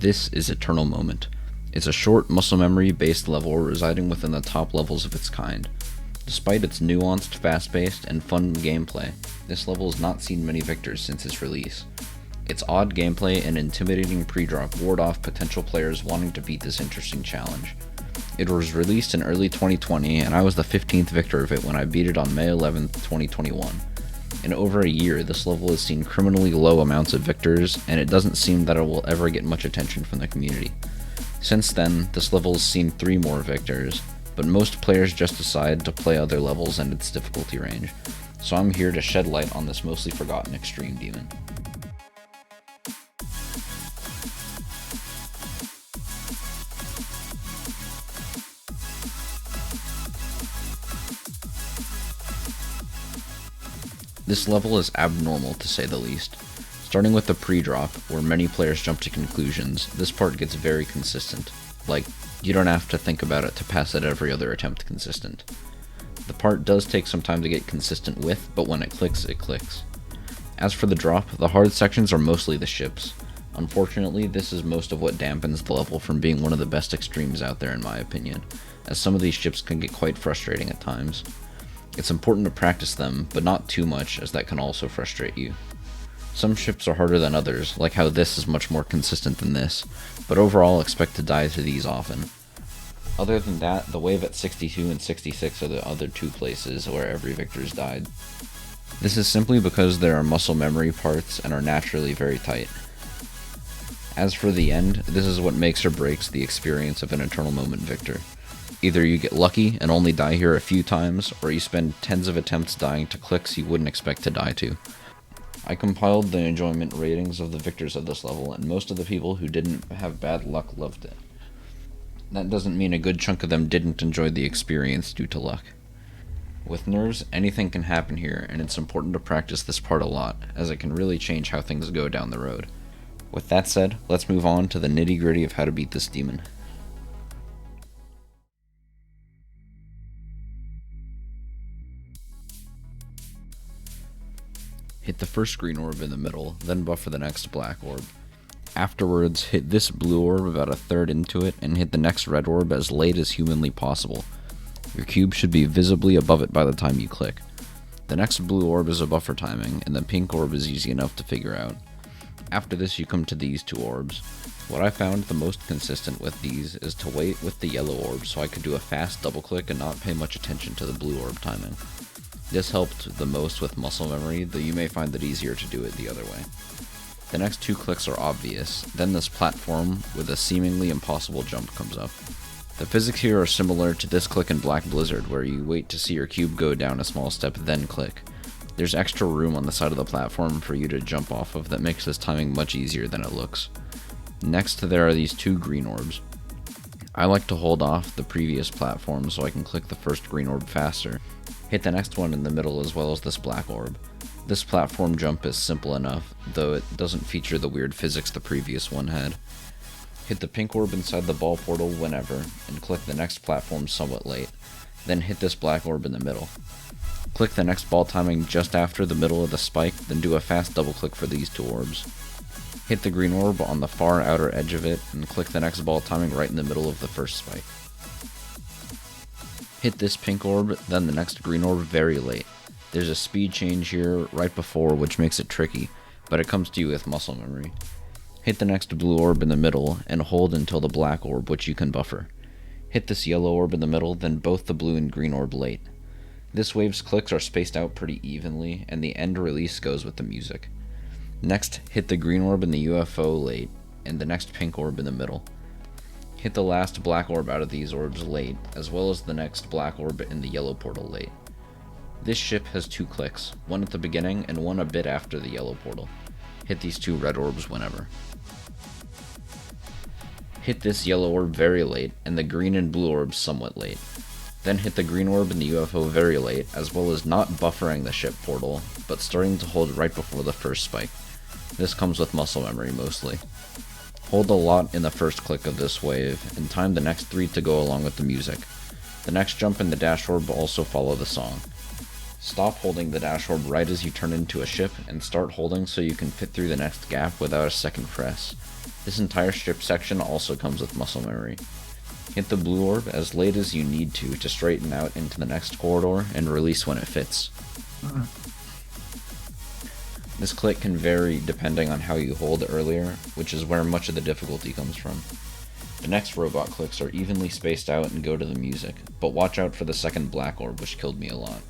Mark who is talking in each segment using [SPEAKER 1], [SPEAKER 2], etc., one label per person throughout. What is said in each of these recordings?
[SPEAKER 1] This is Eternal Moment. It's a short, muscle memory based level residing within the top levels of its kind. Despite its nuanced, fast-paced, and fun gameplay, this level has not seen many victors since its release. Its odd gameplay and intimidating pre-drop ward off potential players wanting to beat this interesting challenge. It was released in early 2020, and I was the 15th victor of it when I beat it on May 11th, 2021. In over a year, this level has seen criminally low amounts of victors, and it doesn't seem that it will ever get much attention from the community. Since then, this level has seen 3 more victors, but most players just decide to play other levels and its difficulty range, so I'm here to shed light on this mostly forgotten extreme demon. This level is abnormal to say the least. Starting with the pre-drop, where many players jump to conclusions, this part gets very consistent. Like, you don't have to think about it to pass at every other attempt consistent. The part does take some time to get consistent with, but when it clicks, it clicks. As for the drop, the hard sections are mostly the ships. Unfortunately, this is most of what dampens the level from being one of the best extremes out there in my opinion, as some of these ships can get quite frustrating at times. It's important to practice them, but not too much, as that can also frustrate you. Some ships are harder than others, like how this is much more consistent than this, but overall expect to die to these often. Other than that, the wave at 62 and 66 are the other 2 places where every victor's died. This is simply because there are muscle memory parts and are naturally very tight. As for the end, this is what makes or breaks the experience of an Eternal Moment victor. Either you get lucky and only die here a few times, or you spend tens of attempts dying to clicks you wouldn't expect to die to. I compiled the enjoyment ratings of the victors of this level, and most of the people who didn't have bad luck loved it. That doesn't mean a good chunk of them didn't enjoy the experience due to luck. With nerves, anything can happen here, and it's important to practice this part a lot, as it can really change how things go down the road. With that said, let's move on to the nitty-gritty of how to beat this demon. Hit the first green orb in the middle, then buffer the next black orb. Afterwards, hit this blue orb about a third into it, and hit the next red orb as late as humanly possible. Your cube should be visibly above it by the time you click. The next blue orb is a buffer timing, and the pink orb is easy enough to figure out. After this, you come to these 2 orbs. What I found the most consistent with these is to wait with the yellow orb so I could do a fast double click and not pay much attention to the blue orb timing. This helped the most with muscle memory, though you may find it easier to do it the other way. The next 2 clicks are obvious, then this platform with a seemingly impossible jump comes up. The physics here are similar to this click in Black Blizzard, where you wait to see your cube go down a small step then click. There's extra room on the side of the platform for you to jump off of that makes this timing much easier than it looks. Next there are these 2 green orbs. I like to hold off the previous platform so I can click the first green orb faster. Hit the next one in the middle as well as this black orb. This platform jump is simple enough, though it doesn't feature the weird physics the previous one had. Hit the pink orb inside the ball portal whenever, and click the next platform somewhat late. Then hit this black orb in the middle. Click the next ball timing just after the middle of the spike, then do a fast double click for these 2 orbs. Hit the green orb on the far outer edge of it, and click the next ball timing right in the middle of the first spike. Hit this pink orb, then the next green orb very late. There's a speed change here right before which makes it tricky, but it comes to you with muscle memory. Hit the next blue orb in the middle, and hold until the black orb, which you can buffer. Hit this yellow orb in the middle, then both the blue and green orb late. This wave's clicks are spaced out pretty evenly, and the end release goes with the music. Next, hit the green orb in the UFO late, and the next pink orb in the middle. Hit the last black orb out of these orbs late, as well as the next black orb in the yellow portal late. This ship has 2 clicks, one at the beginning and one a bit after the yellow portal. Hit these 2 red orbs whenever. Hit this yellow orb very late, and the green and blue orbs somewhat late. Then hit the green orb in the UFO very late, as well as not buffering the ship portal, but starting to hold right before the first spike. This comes with muscle memory mostly. Hold a lot in the first click of this wave, and time the next 3 to go along with the music. The next jump and the dash orb will also follow the song. Stop holding the dash orb right as you turn into a ship, and start holding so you can fit through the next gap without a second press. This entire ship section also comes with muscle memory. Hit the blue orb as late as you need to straighten out into the next corridor and release when it fits. This click can vary depending on how you hold earlier, which is where much of the difficulty comes from. The next robot clicks are evenly spaced out and go to the music, but watch out for the second black orb, which killed me a lot.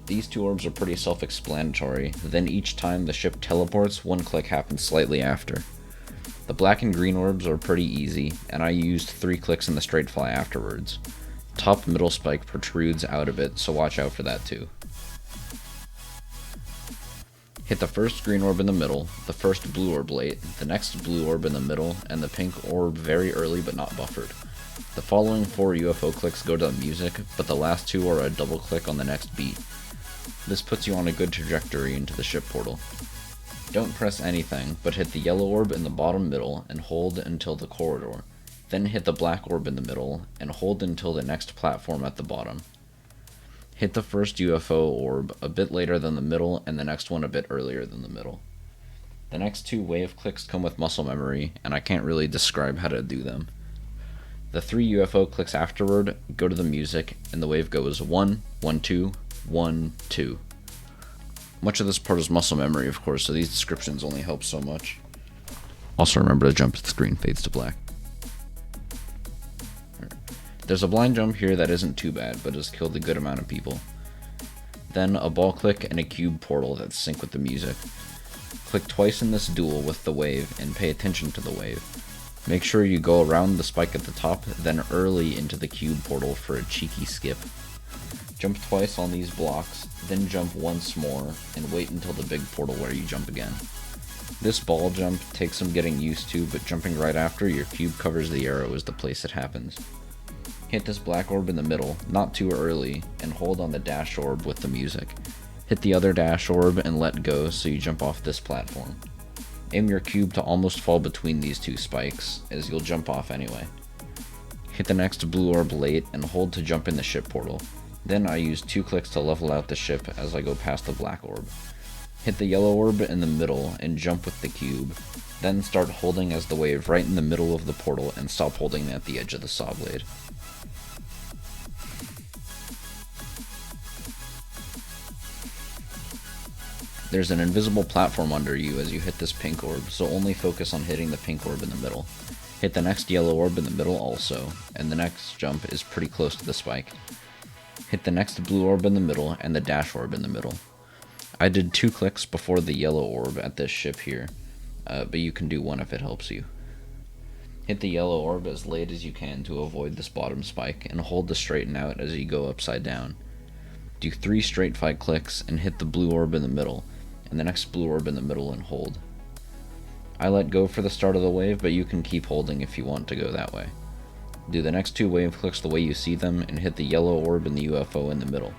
[SPEAKER 1] These two orbs are pretty self-explanatory, then each time the ship teleports, one click happens slightly after. The black and green orbs are pretty easy, and I used 3 clicks in the straight fly afterwards. Top middle spike protrudes out a bit, so watch out for that too. Hit the first green orb in the middle, the first blue orb late, the next blue orb in the middle, and the pink orb very early but not buffered. The following 4 UFO clicks go to the music, but the last 2 are a double click on the next beat. This puts you on a good trajectory into the ship portal. Don't press anything, but hit the yellow orb in the bottom middle and hold until the corridor. Then hit the black orb in the middle and hold until the next platform at the bottom. Hit the first UFO orb a bit later than the middle and the next one a bit earlier than the middle. The next 2 wave clicks come with muscle memory, and I can't really describe how to do them. The 3 UFO clicks afterward go to the music, and the wave goes 1, 1, 2, 1, 2. Much of this part is muscle memory, of course, so these descriptions only help so much. Also remember to jump if the screen fades to black. There's a blind jump here that isn't too bad, but has killed a good amount of people. Then a ball click and a cube portal that sync with the music. Click twice in this duel with the wave, and pay attention to the wave. Make sure you go around the spike at the top, then early into the cube portal for a cheeky skip. Jump twice on these blocks, then jump once more, and wait until the big portal where you jump again. This ball jump takes some getting used to, but jumping right after your cube covers the arrow is the place it happens. Hit this black orb in the middle, not too early, and hold on the dash orb with the music. Hit the other dash orb and let go so you jump off this platform. Aim your cube to almost fall between these 2 spikes, as you'll jump off anyway. Hit the next blue orb late and hold to jump in the ship portal. Then I use 2 clicks to level out the ship as I go past the black orb. Hit the yellow orb in the middle and jump with the cube. Then start holding as the wave right in the middle of the portal and stop holding at the edge of the saw blade. There's an invisible platform under you as you hit this pink orb, so only focus on hitting the pink orb in the middle. Hit the next yellow orb in the middle also, and the next jump is pretty close to the spike. Hit the next blue orb in the middle and the dash orb in the middle. I did 2 clicks before the yellow orb at this ship here, but you can do 1 if it helps you. Hit the yellow orb as late as you can to avoid this bottom spike, and hold to straighten out as you go upside down. Do 3 straight 5 clicks and hit the blue orb in the middle, and the next blue orb in the middle and hold. I let go for the start of the wave, but you can keep holding if you want to go that way. Do the next 2 wave clicks the way you see them, and hit the yellow orb and the UFO in the middle.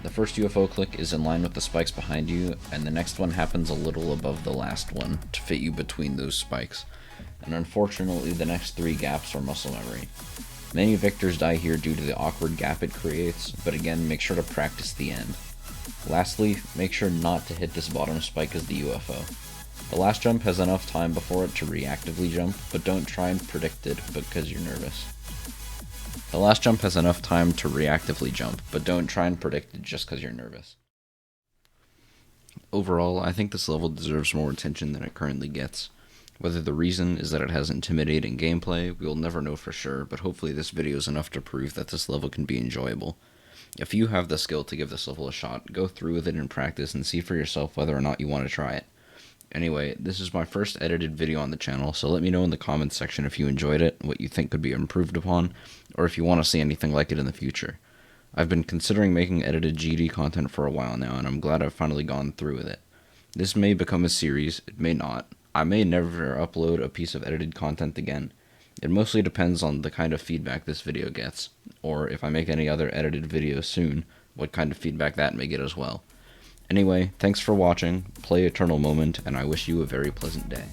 [SPEAKER 1] The first UFO click is in line with the spikes behind you, and the next one happens a little above the last one to fit you between those spikes. And unfortunately, the next 3 gaps are muscle memory. Many victors die here due to the awkward gap it creates, but again, make sure to practice the end. Lastly, make sure not to hit this bottom spike as the UFO. The last jump has enough time before it to reactively jump, but don't try and predict it because you're nervous. The last jump has enough time to reactively jump, but don't try and predict it just because you're nervous. Overall, I think this level deserves more attention than it currently gets. Whether the reason is that it has intimidating gameplay, we'll never know for sure, but hopefully this video is enough to prove that this level can be enjoyable. If you have the skill to give this level a shot, go through with it in practice and see for yourself whether or not you want to try it. Anyway, this is my first edited video on the channel, so let me know in the comments section if you enjoyed it, what you think could be improved upon, or if you want to see anything like it in the future. I've been considering making edited GD content for a while now, and I'm glad I've finally gone through with it. This may become a series, it may not. I may never upload a piece of edited content again. It mostly depends on the kind of feedback this video gets, or if I make any other edited videos soon, what kind of feedback that may get as well. Anyway, thanks for watching, play Eternal Moment, and I wish you a very pleasant day.